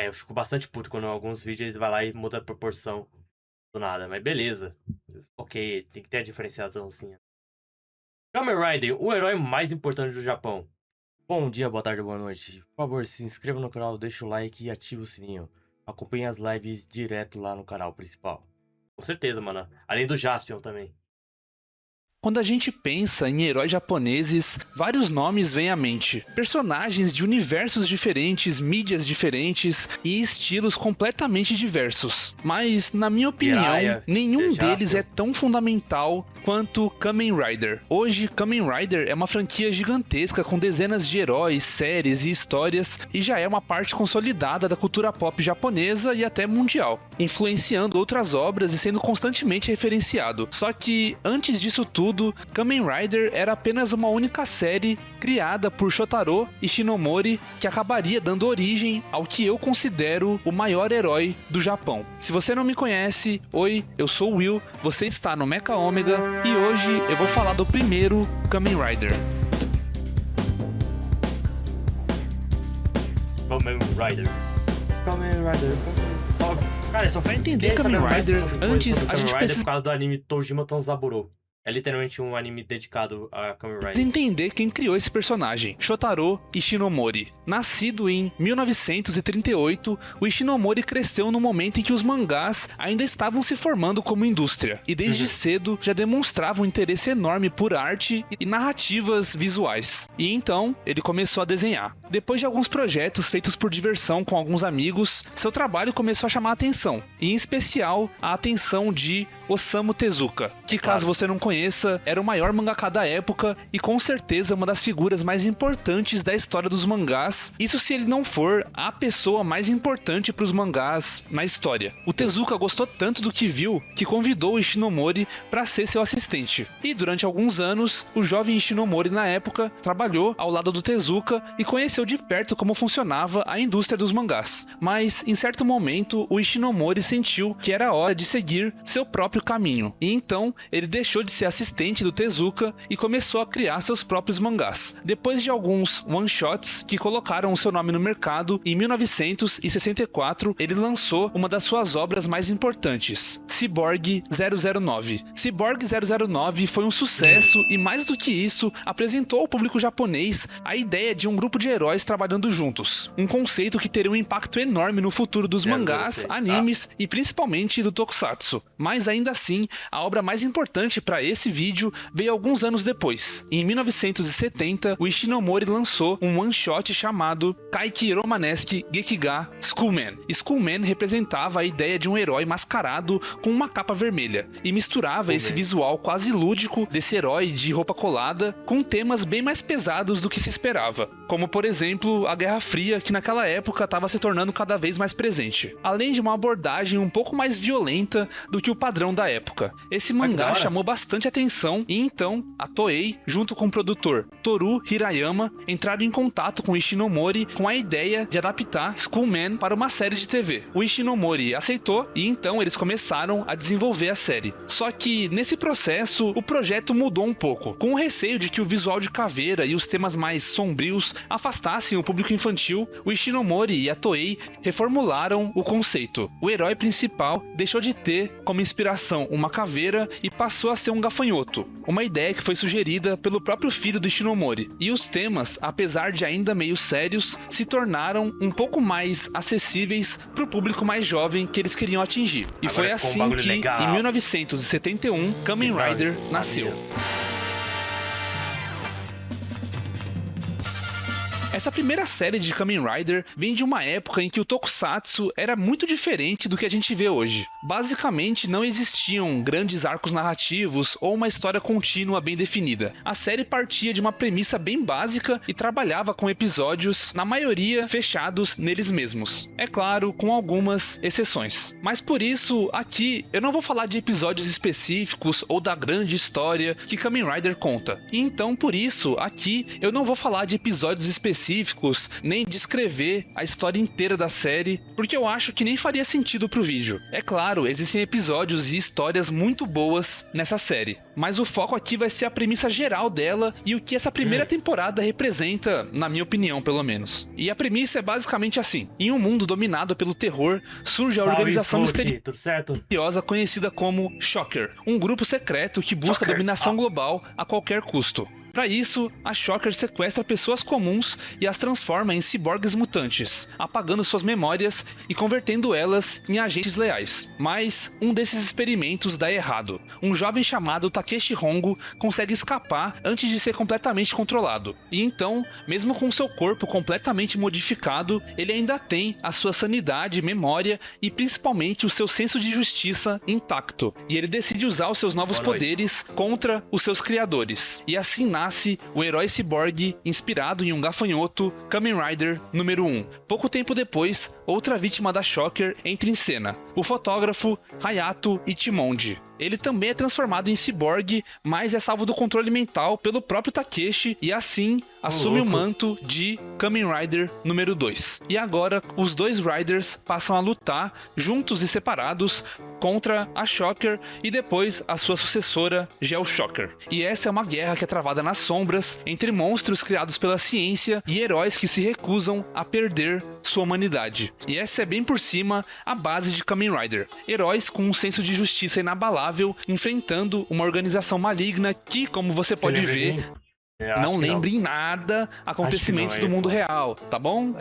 Eu fico bastante puto quando alguns vídeos eles vai lá e muda a proporção do nada, mas beleza. Ok, tem que ter a diferenciação sim. Kamen Rider, o herói mais importante do Japão. Bom dia, boa tarde, boa noite. Por favor, se inscreva no canal, deixa o like e ative o sininho. Acompanhe as lives direto lá no canal principal. Com certeza, mano. Além do Jaspion também. Quando a gente pensa em heróis japoneses, vários nomes vêm à mente. Personagens de universos diferentes, mídias diferentes e estilos completamente diversos. Mas, na minha opinião, Jiraiya, nenhum deles Jaspion. é tão fundamental quanto Kamen Rider. Hoje, Kamen Rider é uma franquia gigantesca com dezenas de heróis, séries e histórias e já é uma parte consolidada da cultura pop japonesa e até mundial, influenciando outras obras e sendo constantemente referenciado. Só que, antes disso tudo, Kamen Rider era apenas uma única série criada por Shotaro Ishinomori que acabaria dando origem ao que eu considero o maior herói do Japão. Se você não me conhece, oi, eu sou o Will, você está no Mecha Omega e hoje eu vou falar do primeiro Kamen Rider. Kamen Rider. Kamen Rider. Cara, só Pra entender Kamen Rider, antes a gente precisa por causa do anime Tojima Tanzaburo. É literalmente um anime dedicado a Kamen Rider. entender quem criou esse personagem, Shotaro Ishinomori. Nascido em 1938, o Ishinomori cresceu no momento em que os mangás ainda estavam se formando como indústria, e desde cedo já demonstrava um interesse enorme por arte e narrativas visuais. E então, ele começou a desenhar. Depois de alguns projetos feitos por diversão com alguns amigos, seu trabalho começou a chamar a atenção, e em especial a atenção de Osamu Tezuka, que caso você não conheça, era o maior mangaka da época e com certeza uma das figuras mais importantes da história dos mangás, isso se ele não for a pessoa mais importante para os mangás na história. O Tezuka gostou tanto do que viu que convidou o Ishinomori para ser seu assistente, e durante alguns anos, o jovem Ishinomori na época trabalhou ao lado do Tezuka e conheceu de perto como funcionava a indústria dos mangás. Mas, em certo momento, o Ishinomori sentiu que era hora de seguir seu próprio caminho, e então ele deixou de ser assistente do Tezuka e começou a criar seus próprios mangás. Depois de alguns one-shots que colocaram o seu nome no mercado, em 1964 ele lançou uma das suas obras mais importantes, Cyborg 009. Cyborg 009 foi um sucesso e, mais do que isso, apresentou ao público japonês a ideia de um grupo de heróis trabalhando juntos, um conceito que teria um impacto enorme no futuro dos mangás, animes e principalmente do tokusatsu. Mas ainda assim, a obra mais importante para esse vídeo veio alguns anos depois. Em 1970, o Ishinomori lançou um one-shot chamado Kaiki Romanesque Gekiga Skullman. Skullman representava a ideia de um herói mascarado com uma capa vermelha e misturava esse visual quase lúdico desse herói de roupa colada com temas bem mais pesados do que se esperava, como por exemplo a Guerra Fria, que naquela época estava se tornando cada vez mais presente, além de uma abordagem um pouco mais violenta do que o padrão da época. Esse mangá chamou bastante atenção e então a Toei, junto com o produtor Toru Hirayama, entraram em contato com Ishinomori com a ideia de adaptar Skullman para uma série de TV. O Ishinomori aceitou e então eles começaram a desenvolver a série. Só que nesse processo o projeto mudou um pouco, com o receio de que o visual de caveira e os temas mais sombrios afastassem o público infantil. O Ishinomori e a Toei reformularam o conceito. O herói principal deixou de ter como inspiração uma caveira e passou a ser um gafanhoto, uma ideia que foi sugerida pelo próprio filho do Ishinomori. E os temas, apesar de ainda meio sérios, se tornaram um pouco mais acessíveis para o público mais jovem que eles queriam atingir. E foi assim que, em 1971, Kamen Rider nasceu. Essa primeira série de Kamen Rider vem de uma época em que o tokusatsu era muito diferente do que a gente vê hoje. Basicamente, não existiam grandes arcos narrativos ou uma história contínua bem definida. A série partia de uma premissa bem básica e trabalhava com episódios, na maioria, fechados neles mesmos. É claro, com algumas exceções. Mas por isso, aqui, eu não vou falar de episódios específicos ou da grande história que Kamen Rider conta. E então, por isso, aqui, eu não vou falar de episódios específicos específicos, nem descrever a história inteira da série, porque eu acho que nem faria sentido pro vídeo. É claro, existem episódios e histórias muito boas nessa série, mas o foco aqui vai ser a premissa geral dela e o que essa primeira temporada representa, na minha opinião, pelo menos. E a premissa é basicamente assim: em um mundo dominado pelo terror, surge a organização misteriosa conhecida como Shocker, um grupo secreto que busca a dominação global a qualquer custo. Para isso, a Shocker sequestra pessoas comuns e as transforma em ciborgues mutantes, apagando suas memórias e convertendo elas em agentes leais. Mas um desses experimentos dá errado. Um jovem chamado Takeshi Hongo consegue escapar antes de ser completamente controlado. E então, mesmo com seu corpo completamente modificado, ele ainda tem a sua sanidade, memória e principalmente o seu senso de justiça intacto. E ele decide usar os seus novos poderes contra os seus criadores. E assim nasce o herói ciborgue inspirado em um gafanhoto, Kamen Rider número 1. Pouco tempo depois, outra vítima da Shocker entra em cena, o fotógrafo Hayato Ichimonji. Ele também é transformado em ciborgue, mas é salvo do controle mental pelo próprio Takeshi e assim assume o manto de Kamen Rider número 2. E agora os dois Riders passam a lutar juntos e separados contra a Shocker e depois a sua sucessora Geo Shocker. E essa é uma guerra que é travada nas sombras entre monstros criados pela ciência e heróis que se recusam a perder sua humanidade. E essa é bem por cima a base de Kamen Rider. Heróis com um senso de justiça inabalável enfrentando uma organização maligna que, como você pode ver, não lembra em nada acontecimentos do mundo real, tá bom?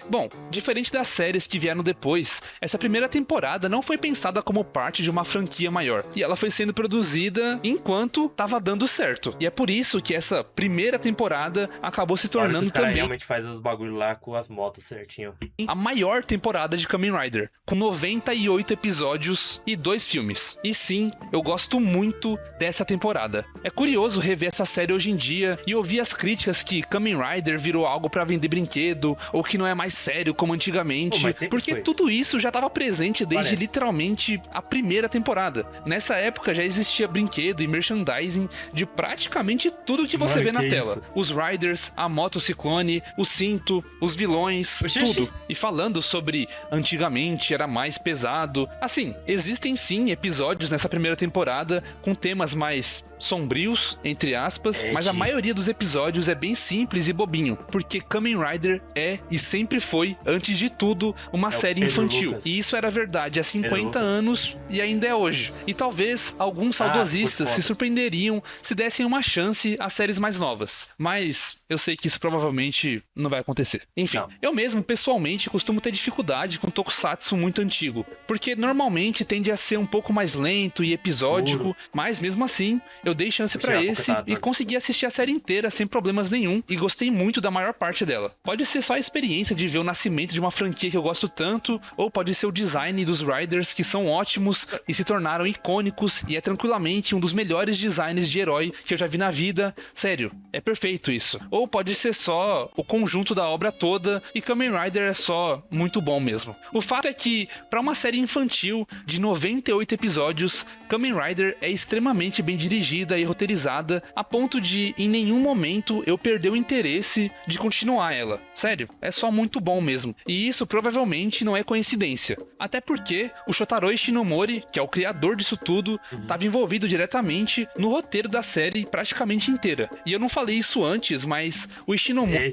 Bom, diferente das séries que vieram depois, essa primeira temporada não foi pensada como parte de uma franquia maior. E ela foi sendo produzida enquanto tava dando certo. E é por isso que essa primeira temporada acabou se tornando também realmente faz os bagulho lá com as motos certinho. A maior temporada de Kamen Rider, com 98 episódios e 2 filmes. E sim, eu gosto muito dessa temporada. É curioso rever essa série hoje em dia e ouvir as críticas que Kamen Rider virou algo pra vender brinquedo ou que não é mais sério como antigamente, porque tudo isso já estava presente desde literalmente a primeira temporada. Nessa época já existia brinquedo e merchandising de praticamente tudo que você vê na tela. Os Riders, a moto ciclone, o cinto, os vilões, tudo. E falando sobre antigamente era mais pesado, assim, existem sim episódios nessa primeira temporada com temas mais sombrios, entre aspas, mas a maioria dos episódios é bem simples e bobinho, porque Kamen Rider é e sempre foi, antes de tudo, uma série infantil. E isso era verdade há 50 anos e ainda é hoje. E talvez alguns saudosistas se surpreenderiam se dessem uma chance às séries mais novas. Mas eu sei que isso provavelmente não vai acontecer. Enfim, eu mesmo, pessoalmente, costumo ter dificuldade com Tokusatsu muito antigo, porque normalmente tende a ser um pouco mais lento e episódico, mas mesmo assim, eu dei chance pra esse e consegui assistir a série inteira sem problemas nenhum e gostei muito da maior parte dela. Pode ser só a experiência de ver o nascimento de uma franquia que eu gosto tanto, ou pode ser o design dos Riders que são ótimos e se tornaram icônicos e é tranquilamente um dos melhores designs de herói que eu já vi na vida. Sério, é perfeito isso. Ou pode ser só o conjunto da obra toda e Kamen Rider é só muito bom mesmo. O fato é que, para uma série infantil de 98 episódios, Kamen Rider é extremamente bem dirigida e roteirizada a ponto de, em nenhum momento, eu perder o interesse de continuar ela. Sério, é só muito bom mesmo. E isso provavelmente não é coincidência. Até porque o Shotaro Ishinomori, que é o criador disso tudo, estava envolvido diretamente no roteiro da série praticamente inteira. E eu não falei isso antes, mas o Ishinomori...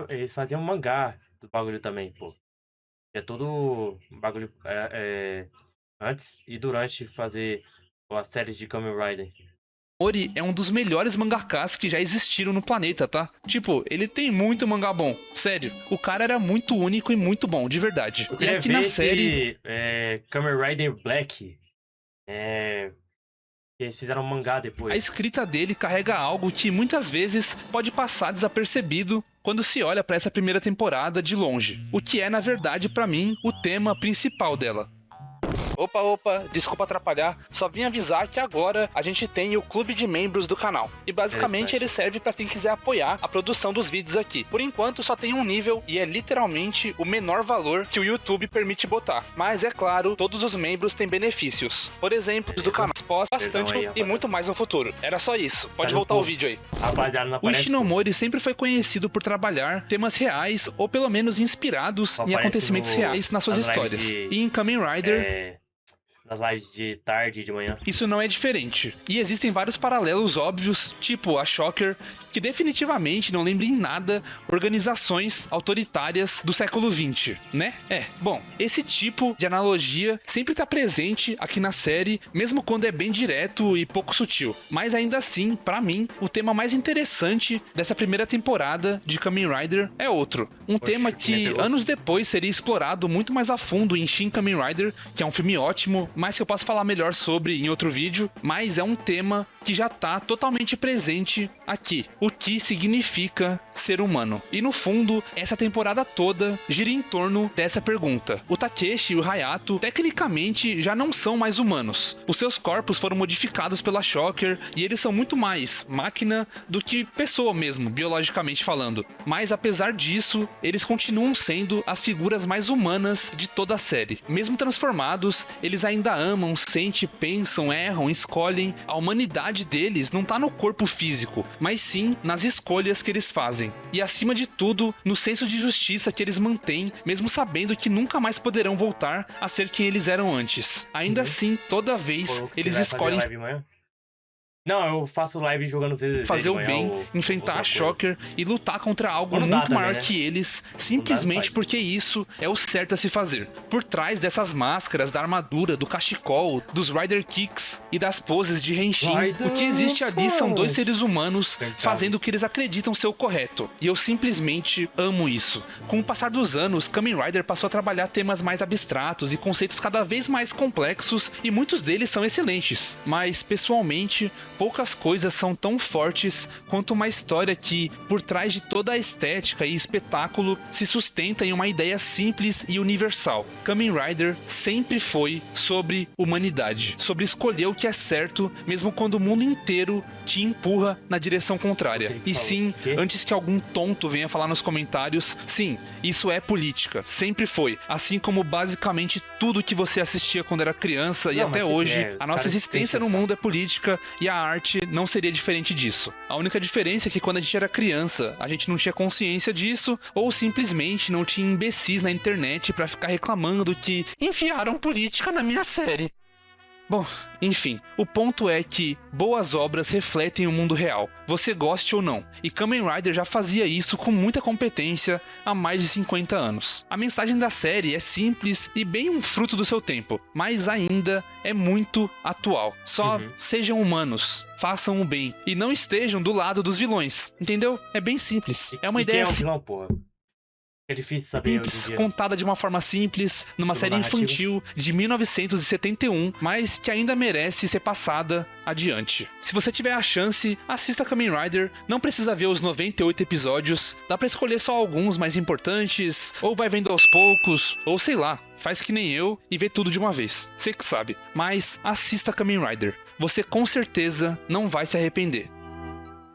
Eles faziam um mangá do bagulho também, pô. É todo bagulho antes e durante fazer as séries de Kamen Rider. Mori é um dos melhores mangakas que já existiram no planeta, tá? Tipo, ele tem muito mangá bom. Sério, o cara era muito único e muito bom, de verdade. Eu queria ver na série Kamen Rider Black. Eles fizeram um mangá depois. A escrita dele carrega algo que muitas vezes pode passar desapercebido quando se olha pra essa primeira temporada de longe. O que é, na verdade, pra mim, o tema principal dela. Opa, desculpa atrapalhar, só vim avisar que agora a gente tem o clube de membros do canal. E basicamente ele serve pra quem quiser apoiar a produção dos vídeos aqui. Por enquanto só tem um nível e é literalmente o menor valor que o YouTube permite botar. Mas é claro, todos os membros têm benefícios. Por exemplo, do canal bastante e muito mais no futuro. Era só isso, pode voltar o vídeo aí. Rapaziada, não O aparece. Ishinomori sempre foi conhecido por trabalhar temas reais ou pelo menos inspirados em acontecimentos reais nas suas histórias. E em Kamen Rider, nas lives de tarde e de manhã. isso não é diferente. E existem vários paralelos óbvios, tipo a Shocker, que definitivamente não lembra em nada organizações autoritárias do século XX, né? Bom, esse tipo de analogia sempre está presente aqui na série, mesmo quando é bem direto e pouco sutil. Mas ainda assim, pra mim, o tema mais interessante dessa primeira temporada de Kamen Rider é outro. Um tema que anos depois seria explorado muito mais a fundo em Shin Kamen Rider, que é um filme ótimo, mas que eu posso falar melhor sobre em outro vídeo, mas é um tema que já tá totalmente presente aqui. O que significa ser humano? E no fundo, essa temporada toda gira em torno dessa pergunta. O Takeshi e o Hayato tecnicamente já não são mais humanos. Os seus corpos foram modificados pela Shocker e eles são muito mais máquina do que pessoa mesmo, biologicamente falando. Mas apesar disso, eles continuam sendo as figuras mais humanas de toda a série. Mesmo transformados, eles ainda amam, sentem, pensam, erram, escolhem. A humanidade deles não tá no corpo físico, mas sim nas escolhas que eles fazem. E acima de tudo, no senso de justiça que eles mantêm, mesmo sabendo que nunca mais poderão voltar a ser quem eles eram antes. Ainda assim, toda vez eles escolhem não, eu faço live jogando ZZZ fazer o bem, enfrentar a Shocker e lutar contra algo muito maior que eles, simplesmente porque isso é o certo a se fazer. Por trás dessas máscaras, da armadura, do cachecol, dos Rider Kicks e das poses de Henshin, o que existe ali são dois seres humanos fazendo o que eles acreditam ser o correto. E eu simplesmente amo isso. Com o passar dos anos, Kamen Rider passou a trabalhar temas mais abstratos e conceitos cada vez mais complexos, e muitos deles são excelentes. Mas, pessoalmente, poucas coisas são tão fortes quanto uma história que, por trás de toda a estética e espetáculo, se sustenta em uma ideia simples e universal. Kamen Rider sempre foi sobre humanidade, sobre escolher o que é certo, mesmo quando o mundo inteiro te empurra na direção contrária. E sim, antes que algum tonto venha falar nos comentários, sim, isso é política, sempre foi. Assim como basicamente tudo que você assistia quando era criança e até hoje, a nossa existência no mundo é política e a arte não seria diferente disso. A única diferença é que quando a gente era criança, a gente não tinha consciência disso, ou simplesmente não tinha imbecis na internet pra ficar reclamando que enfiaram política na minha série. Bom, enfim, o ponto é que boas obras refletem o mundo real, você goste ou não, e Kamen Rider já fazia isso com muita competência há mais de 50 anos. A mensagem da série é simples e bem um fruto do seu tempo, mas ainda é muito atual. Só sejam humanos, façam o bem, e não estejam do lado dos vilões, entendeu? É bem simples. É uma ideia vilão, porra. É difícil saber simples, contada de uma forma simples, numa série infantil de 1971, mas que ainda merece ser passada adiante. Se você tiver a chance, assista Kamen Rider, não precisa ver os 98 episódios, dá pra escolher só alguns mais importantes, ou vai vendo aos poucos, ou sei lá, faz que nem eu e vê tudo de uma vez, você que sabe. Mas assista Kamen Rider, você com certeza não vai se arrepender.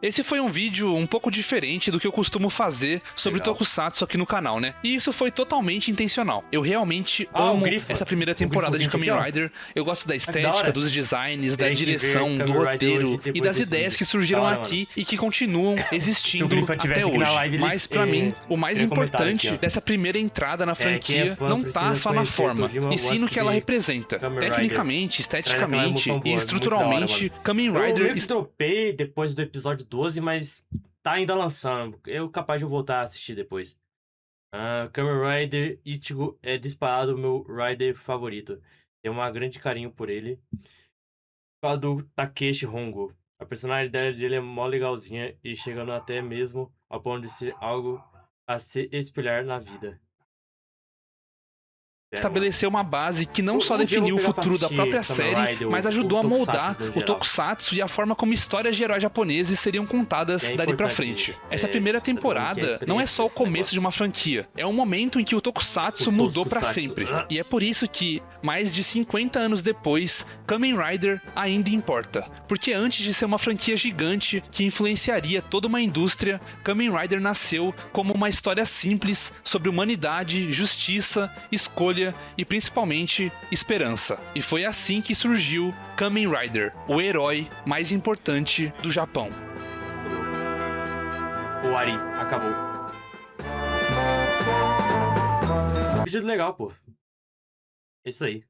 Esse foi um vídeo um pouco diferente do que eu costumo fazer sobre Tokusatsu aqui no canal, né? E isso foi totalmente intencional. Eu realmente amo essa primeira temporada de Kamen Rider. Eu gosto da estética, dos designs, da direção, do roteiro e das ideias que surgiram aqui e que continuam existindo até hoje. Mas pra mim, o mais importante dessa primeira entrada na franquia não tá só na forma, e sim no que ela representa. Tecnicamente, esteticamente e estruturalmente, Kamen Rider... Eu dropei depois do episódio 12, mas tá ainda lançando. Eu capaz de voltar a assistir depois. Kamen Rider Ichigo é disparado o meu Rider favorito. Tenho um grande carinho por ele. Por causa do Takeshi Hongo. A personalidade dele é mó legalzinha e chegando até mesmo ao ponto de ser algo a se espelhar na vida. estabeleceu uma base que não só Um dia eu vou definiu o pegar pra futuro da assistir própria Kamen série, Rider, mas o ajudou a Tokusatsu moldar no o geral. Tokusatsu e a forma como histórias de heróis japoneses seriam contadas É dali pra importante frente. isso. Essa É, primeira todo mundo quer temporada não é só o experiência começo desse de uma franquia, é um momento em que o Tokusatsu O mudou pra Tokusatsu. sempre. E é por isso que, mais de 50 anos depois, Kamen Rider ainda importa. Porque antes de ser uma franquia gigante que influenciaria toda uma indústria, Kamen Rider nasceu como uma história simples sobre humanidade, justiça, escolha e principalmente esperança. E foi assim que surgiu Kamen Rider, o herói mais importante do Japão. O Ari, acabou. Vídeo legal, pô. É isso aí.